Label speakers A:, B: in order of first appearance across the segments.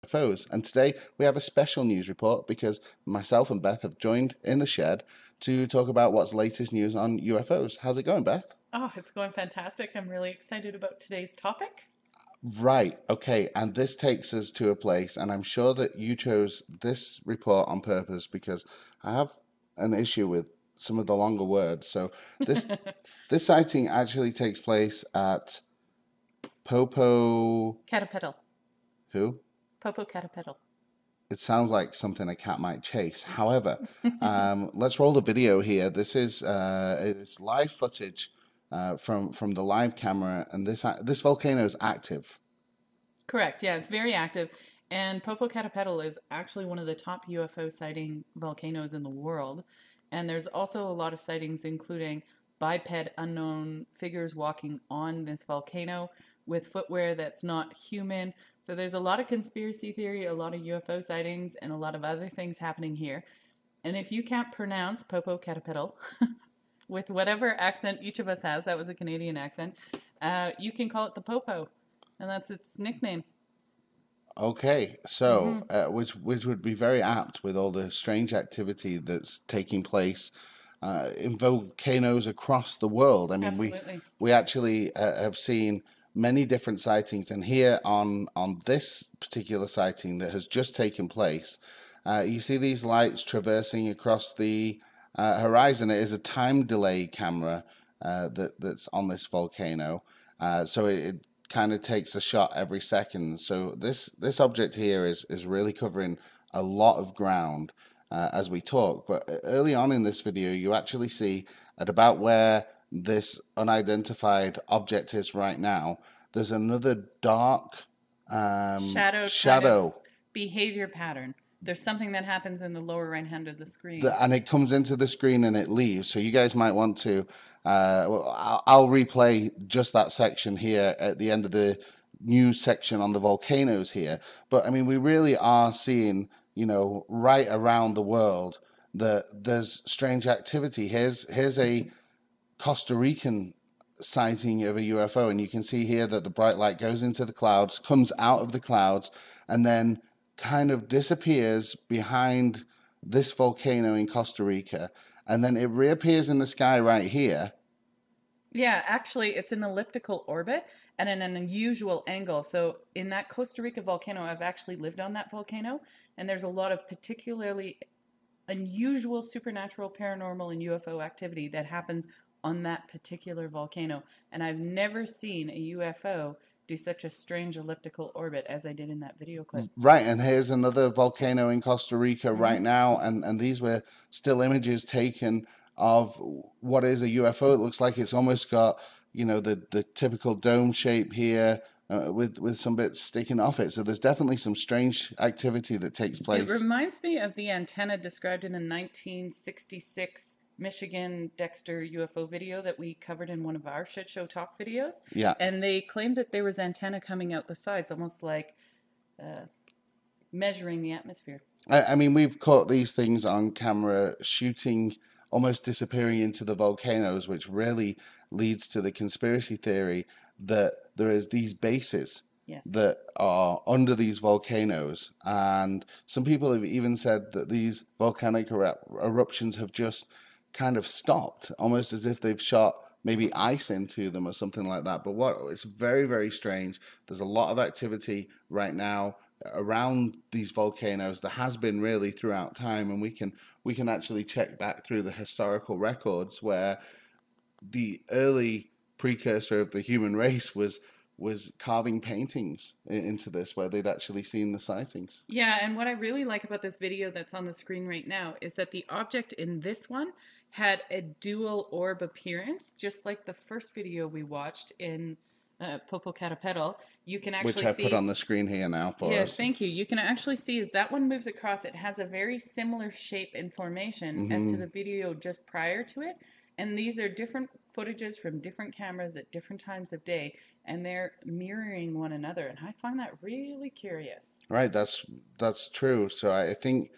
A: UFOs. And today we have a special news report because myself and Beth have joined in the shed to talk about what's latest news on UFOs. How's it going, Beth?
B: Oh, it's going fantastic. I'm really excited about today's topic.
A: Right, okay, and this takes us to a place, and I'm sure that you chose this report on purpose because I have an issue with some of the longer words. So this this sighting actually takes place at Popo.
B: Catapedal.
A: Who?
B: Popocatépetl.
A: It sounds like something a cat might chase. However, let's roll the video here. This is it's live footage from the live camera, and this volcano is active.
B: Correct. Yeah, it's very active. And Popocatépetl is actually one of the top UFO sighting volcanoes in the world. And there's also a lot of sightings, including biped unknown figures walking on this volcano with footwear that's not human. So there's a lot of conspiracy theory, a lot of UFO sightings, and a lot of other things happening here. And if you can't pronounce Popocatépetl with whatever accent each of us has, that was a Canadian accent, you can call it the Popo, and that's its nickname.
A: Okay, so which would be very apt with all the strange activity that's taking place in volcanoes across the world. I mean,
B: Absolutely.
A: we actually have seen many different sightings, and here on this particular sighting that has just taken place, you see these lights traversing across the horizon. It is a time delay camera that's on this volcano, so it kind of takes a shot every second. So this object here is really covering a lot of ground as we talk. But early on in this video, you actually see at about where this unidentified object is right now, there's another dark
B: Shadow
A: shadow.
B: behavior pattern. There's something that happens in the lower right hand of the screen.
A: And it comes into the screen and it leaves. So you guys might want to. I'll replay just that section here at the end of the news section on the volcanoes here. But I mean, we really are seeing, right around the world that there's strange activity. Here's a Costa Rican sighting of a UFO, and you can see here that the bright light goes into the clouds, comes out of the clouds, and then kind of disappears behind this volcano in Costa Rica, and then it reappears in the sky right here.
B: Yeah, actually, it's an elliptical orbit and an unusual angle. So, in that Costa Rica volcano, I've actually lived on that volcano, and there's a lot of particularly unusual supernatural, paranormal, and UFO activity that happens on that particular volcano. And I've never seen a UFO do such a strange elliptical orbit as I did in that video clip.
A: Right, and here's another volcano in Costa Rica right now, and these were still images taken of what is a UFO. It looks like it's almost got, the typical dome shape here, with some bits sticking off it. So there's definitely some strange activity that takes place.
B: It reminds me of the antenna described in a 1966 Michigan Dexter UFO video that we covered in one of our Shit Show Talk videos.
A: Yeah.
B: And they claimed that there was antenna coming out the sides, almost like measuring the atmosphere.
A: I mean, we've caught these things on camera shooting, almost disappearing into the volcanoes, which really leads to the conspiracy theory that there is these bases that are under these volcanoes. And some people have even said that these volcanic eruptions have just kind of stopped, almost as if they've shot maybe ice into them or something like that. But it's very, very strange. There's a lot of activity right now around these volcanoes. There has been really throughout time, and we can actually check back through the historical records where the early precursor of the human race was carving paintings into this, where they'd actually seen the sightings.
B: Yeah, and what I really like about this video that's on the screen right now is that the object in this one had a dual orb appearance, just like the first video we watched in Popocatépetl. You can actually
A: see... Which I put on the screen here now for us.
B: Yes, thank you. You can actually see as that one moves across, it has a very similar shape and formation as to the video just prior to it. And these are different footages from different cameras at different times of day, and they're mirroring one another. And I find that really curious.
A: Right, that's true. So I think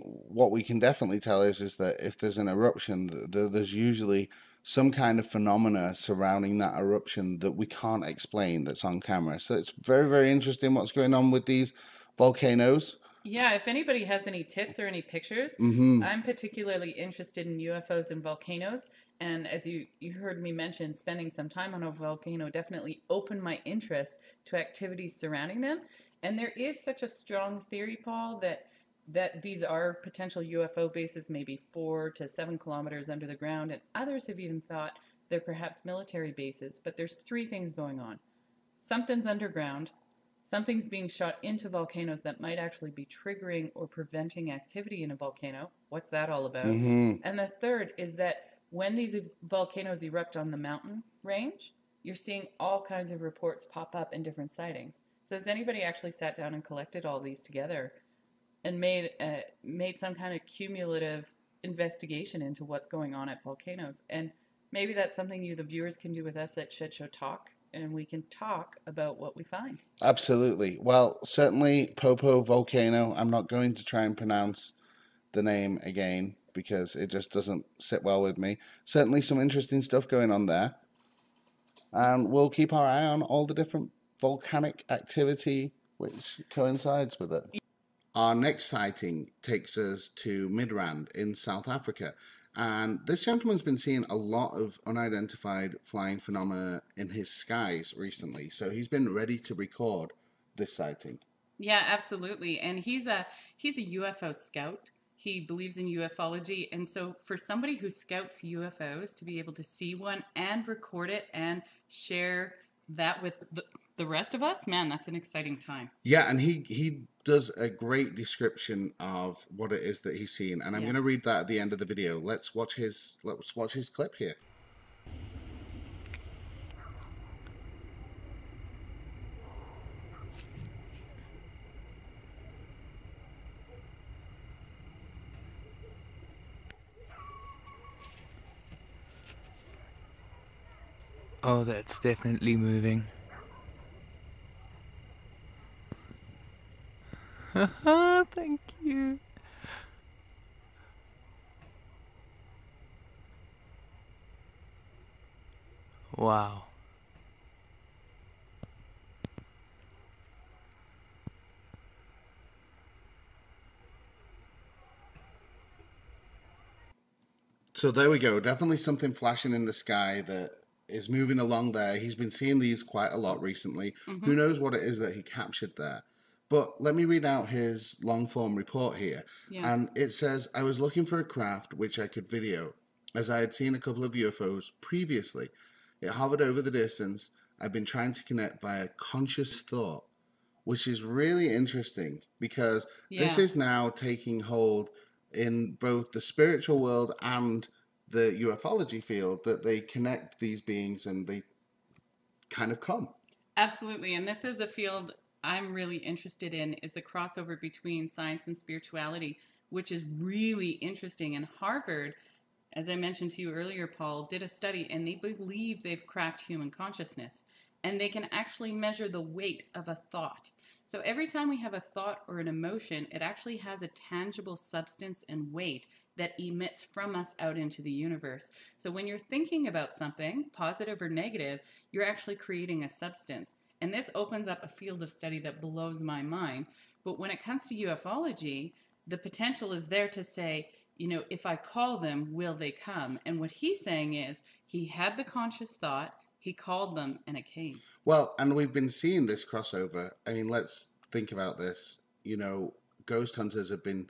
A: what we can definitely tell is that if there's an eruption, there's usually some kind of phenomena surrounding that eruption that we can't explain that's on camera. So it's very, very interesting what's going on with these volcanoes.
B: Yeah, if anybody has any tips or any pictures,
A: Mm-hmm.
B: I'm particularly interested in UFOs and volcanoes. And as you heard me mention, spending some time on a volcano definitely opened my interest to activities surrounding them. And there is such a strong theory, Paul, that these are potential UFO bases, maybe 4 to 7 kilometers under the ground, and others have even thought they're perhaps military bases. But there's three things going on: something's underground, something's being shot into volcanoes that might actually be triggering or preventing activity in a volcano. What's that all about?
A: Mm-hmm.
B: And the third is that when these volcanoes erupt on the mountain range, you're seeing all kinds of reports pop up in different sightings. So has anybody actually sat down and collected all these together and made some kind of cumulative investigation into what's going on at volcanoes? And maybe that's something you, the viewers, can do with us at Shed Show Talk, and we can talk about what we find.
A: Absolutely. Well, certainly Popo volcano. I'm not going to try and pronounce the name again because it just doesn't sit well with me. Certainly some interesting stuff going on there. And we'll keep our eye on all the different volcanic activity which coincides with it. Our next sighting takes us to Midrand in South Africa. And this gentleman's been seeing a lot of unidentified flying phenomena in his skies recently. So he's been ready to record this sighting.
B: Yeah, absolutely. And he's a UFO scout. He believes in ufology, and so for somebody who scouts UFOs to be able to see one and record it and share that with the rest of us, man, that's an exciting time.
A: Yeah, and he does a great description of what it is that he's seeing, and I'm going to read that at the end of the video. Let's watch his clip here.
C: Oh, that's definitely moving. Thank you. Wow.
A: So there we go. Definitely something flashing in the sky that is moving along there. He's been seeing these quite a lot recently. Who knows what it is that he captured there? But let me read out his long form report here.
B: Yeah.
A: And it says, I was looking for a craft which I could video, as I had seen a couple of UFOs previously. It hovered over the distance. I've been trying to connect via conscious thought, which is really interesting because this is now taking hold in both the spiritual world and the ufology field, that they connect these beings and they kind of come.
B: Absolutely. And this is a field I'm really interested in, is the crossover between science and spirituality, which is really interesting. And Harvard, as I mentioned to you earlier, Paul, did a study, and they believe they've cracked human consciousness, and they can actually measure the weight of a thought. So every time we have a thought or an emotion, it actually has a tangible substance and weight that emits from us out into the universe. So when you're thinking about something, positive or negative, you're actually creating a substance. And this opens up a field of study that blows my mind. But when it comes to ufology, the potential is there to say, you know, if I call them, will they come? And what he's saying is he had the conscious thought, he called them, and it came.
A: Well, and we've been seeing this crossover. I mean, let's think about this. You know, ghost hunters have been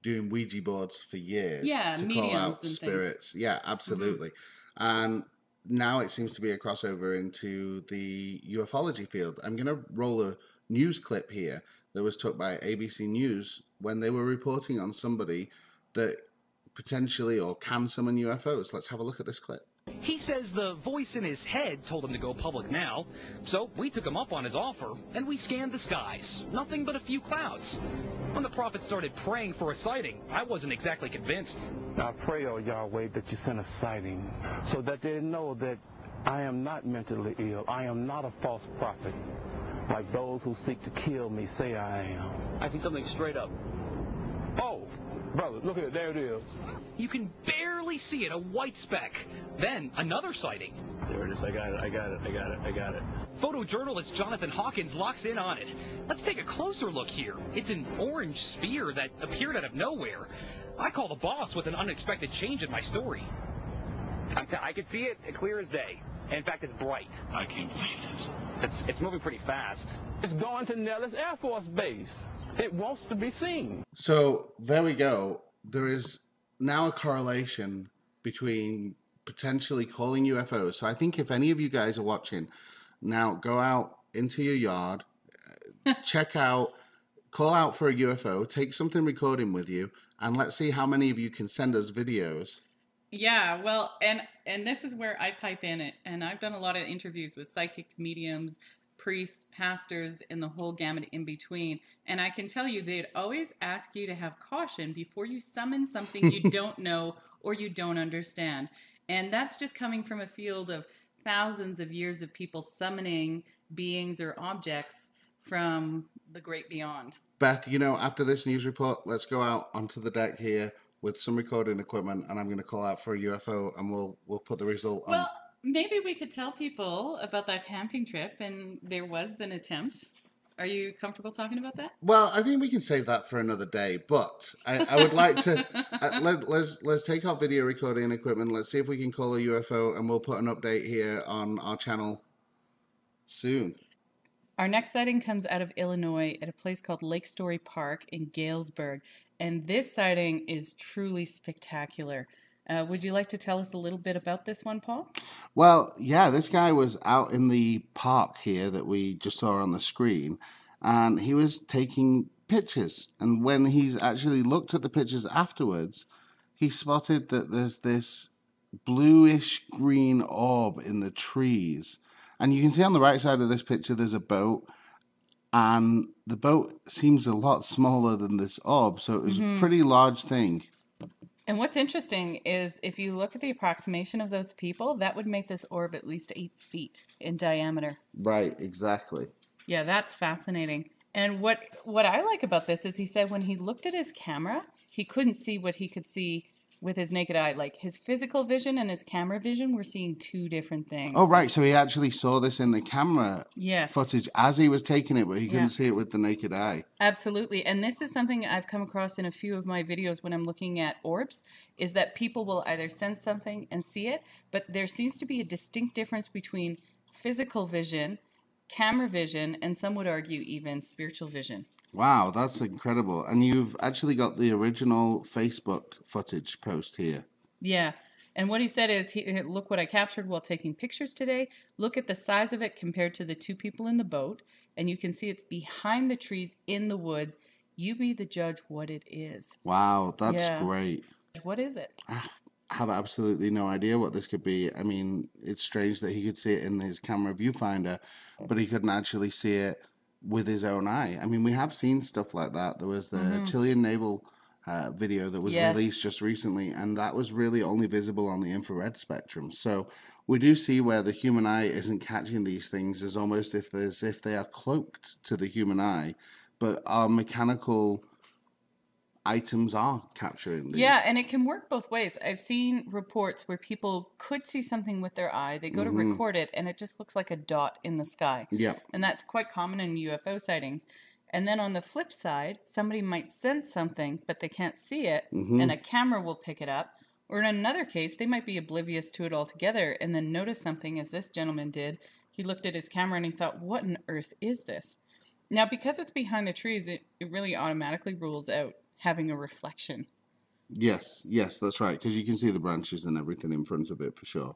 A: doing Ouija boards for years to call out spirits. Yeah, absolutely. And now it seems to be a crossover into the ufology field. I'm going to roll a news clip here that was took by ABC News when they were reporting on somebody that potentially or can summon UFOs. Let's have a look at this clip.
D: He says the voice in his head told him to go public now, so we took him up on his offer, and we scanned the skies. Nothing but a few clouds. When the prophet started praying for a sighting, I wasn't exactly convinced.
E: I pray, O Yahweh, that you send a sighting so that they know that I am not mentally ill. I am not a false prophet, like those who seek to kill me say I am.
D: I see something straight up.
E: Oh, brother, look at it. There it is.
D: You can barely clearly see it, a white speck. Then another sighting.
E: There it is. I got it.
D: Photojournalist Jonathan Hawkins locks in on it. Let's take a closer look here. It's an orange sphere that appeared out of nowhere. I call the boss with an unexpected change in my story. I can see it clear as day. In fact, it's bright.
E: I can't believe this.
D: It's moving pretty fast.
E: It's going to Nellis Air Force Base. It wants to be seen.
A: So there we go. There is now a correlation between potentially calling UFOs. So I think if any of you guys are watching, now go out into your yard, check out, call out for a UFO, take something recording with you, and let's see how many of you can send us videos.
B: Yeah, well, and this is where I pipe in it. And I've done a lot of interviews with psychics, mediums, priests, pastors, and the whole gamut in between. And I can tell you, they'd always ask you to have caution before you summon something you don't know or you don't understand. And that's just coming from a field of thousands of years of people summoning beings or objects from the great beyond.
A: Beth, you know, after this news report, let's go out onto the deck here with some recording equipment, and I'm going to call out for a UFO, and we'll put the result on.
B: Well, maybe we could tell people about that camping trip, and there was an attempt. Are you comfortable talking about that?
A: Well, I think we can save that for another day, but I would like to let's take our video recording equipment. Let's see if we can call a UFO, and we'll put an update here on our channel soon.
B: Our next sighting comes out of Illinois at a place called Lake Story Park in Galesburg, and this sighting is truly spectacular. Would you like to tell us a little bit about this one, Paul?
A: Well, yeah, this guy was out in the park here that we just saw on the screen, and he was taking pictures. And when he's actually looked at the pictures afterwards, he spotted that there's this bluish green orb in the trees. And you can see on the right side of this picture, there's a boat, and the boat seems a lot smaller than this orb, so it was a pretty large thing.
B: And what's interesting is if you look at the approximation of those people, that would make this orb at least 8 feet in diameter.
A: Right, exactly.
B: Yeah, that's fascinating. And what I like about this is he said when he looked at his camera, he couldn't see what he could see with his naked eye. Like his physical vision and his camera vision were seeing two different things.
A: Oh, right. So he actually saw this in the camera
B: Yes.
A: footage as he was taking it, but he couldn't
B: Yeah.
A: see it with the naked eye.
B: Absolutely. And this is something I've come across in a few of my videos when I'm looking at orbs, is that people will either sense something and see it, but there seems to be a distinct difference between physical vision, camera vision, and some would argue even spiritual vision.
A: Wow, that's incredible. And you've actually got the original Facebook footage post here.
B: Yeah. And what he said is, look what I captured while taking pictures today. Look at the size of it compared to the two people in the boat. And you can see it's behind the trees in the woods. You be the judge what it is.
A: Wow, that's
B: Yeah.
A: great.
B: What is it?
A: I have absolutely no idea what this could be. I mean, it's strange that he could see it in his camera viewfinder, but he couldn't actually see it with his own eye. I mean, we have seen stuff like that. There was the Chilean naval video that was
B: Yes.
A: released just recently, and that was really only visible on the infrared spectrum. So we do see where the human eye isn't catching these things, as almost if they are cloaked to the human eye, but our mechanical items are capturing these.
B: Yeah, and it can work both ways. I've seen reports where people could see something with their eye. They go to record it, and it just looks like a dot in the sky.
A: Yeah.
B: And that's quite common in UFO sightings. And then on the flip side, somebody might sense something, but they can't see it, and a camera will pick it up. Or in another case, they might be oblivious to it altogether and then notice something, as this gentleman did. He looked at his camera and he thought, what on earth is this? Now, because it's behind the trees, it really automatically rules out having a reflection.
A: Yes, that's right, because you can see the branches and everything in front of it for sure.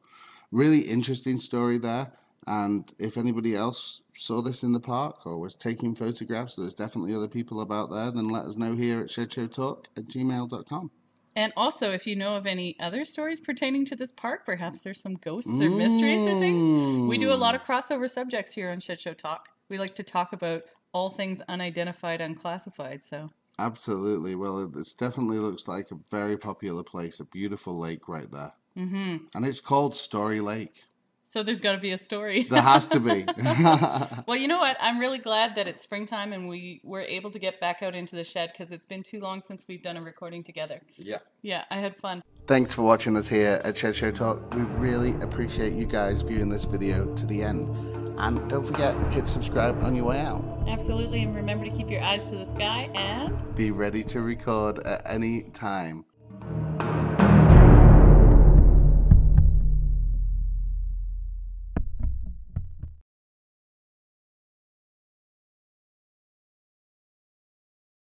A: Really interesting story there. And if anybody else saw this in the park or was taking photographs, there's definitely other people about there, then let us know here at shedshowtalk@gmail.com.
B: And also, if you know of any other stories pertaining to this park, perhaps there's some ghosts or mysteries or things. We do a lot of crossover subjects here on Shed Show Talk. We like to talk about all things unidentified, unclassified, so...
A: Absolutely. Well, it definitely looks like a very popular place, a beautiful lake right there. And it's called Story Lake.
B: So there's got to be a story.
A: There has to be.
B: Well, you know what? I'm really glad that it's springtime and we were able to get back out into the shed because it's been too long since we've done a recording together.
A: Yeah.
B: Yeah, I had fun.
A: Thanks for watching us here at Shed Show Talk. We really appreciate you guys viewing this video to the end. And don't forget, hit subscribe on your way out.
B: Absolutely. And remember to keep your eyes to the sky and
A: Be ready to record at any time.